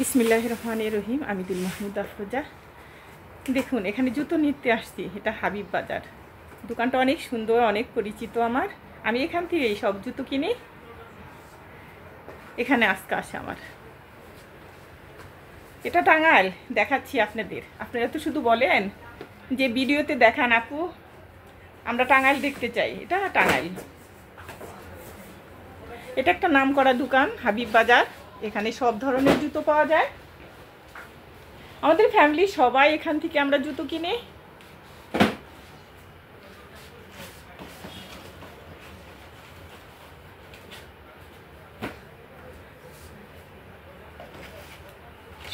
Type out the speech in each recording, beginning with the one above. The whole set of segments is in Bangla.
বিসমিল্লাহির রহমানির রহিম। আমি দিল মাহমুদ আফরোজা। দেখুন, এখানে জুতো নিতে আসছি। এটা হাবিব বাজার। দোকানটা অনেক সুন্দর, অনেক পরিচিত আমার। আমি এখান থেকেই সব জুতো কিনি। এখানে আজকে আসে আমার। এটা টাঙ্গাইল, দেখাচ্ছি আপনাদের। আপনারা তো শুধু বলেন যে ভিডিওতে দেখান আপু, আমরা টাঙ্গাইল দেখতে চাই। এটা টাঙ্গাইল। এটা একটা নামকরা দোকান, হাবিব বাজার। এখানে সব ধরনের জুতো পাওয়া যায়। আমাদের ফ্যামিলি সবাই এখান থেকে আমরা জুতো কিনে।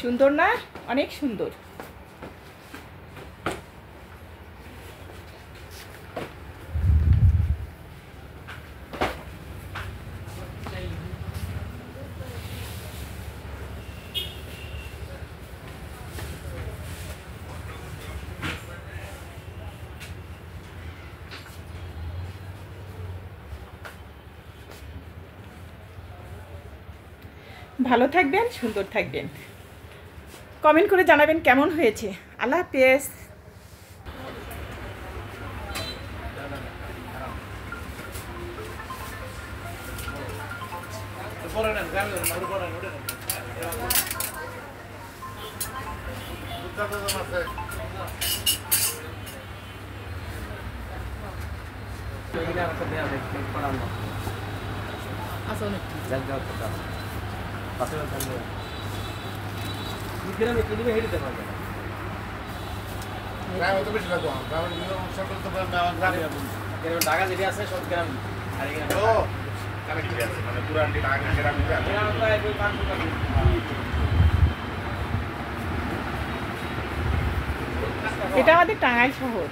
সুন্দর না? অনেক সুন্দর। ভালো থাকবেন, সুন্দর থাকবেন। কমেন্ট করে জানাবেন কেমন হয়েছে। আল্লাহ হাফেজ। ঢাকা যেটি আছে সব গ্রাম এটা আমাদের টাঙ্গাইল শহর।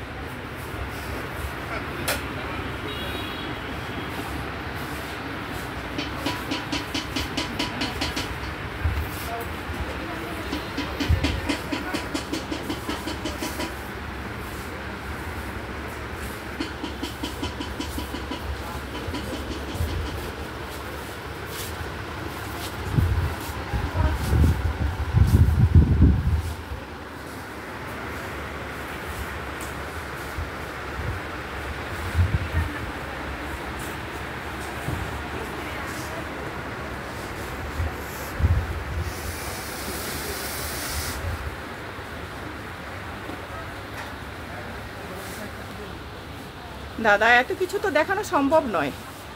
দাদা, এত কিছু তো দেখানো সম্ভব নয়।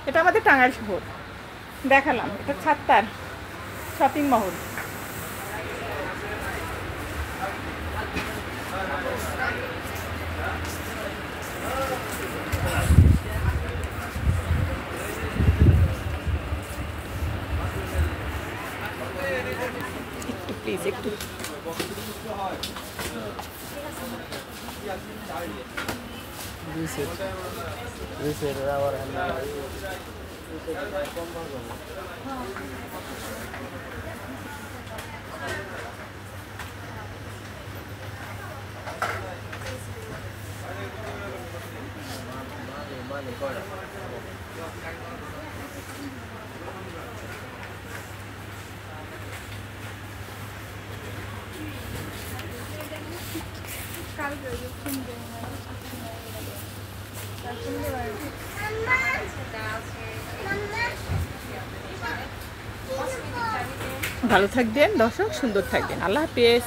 এটা আমাদের টাঙ্গাইল শহর। দেখালাম, এটা ছাত্তার শপিং মহল। একটু প্লিজ, একটু ভালো থাকবেন দর্শক, সুন্দর থাকবেন। আল্লাহ হাফেজ।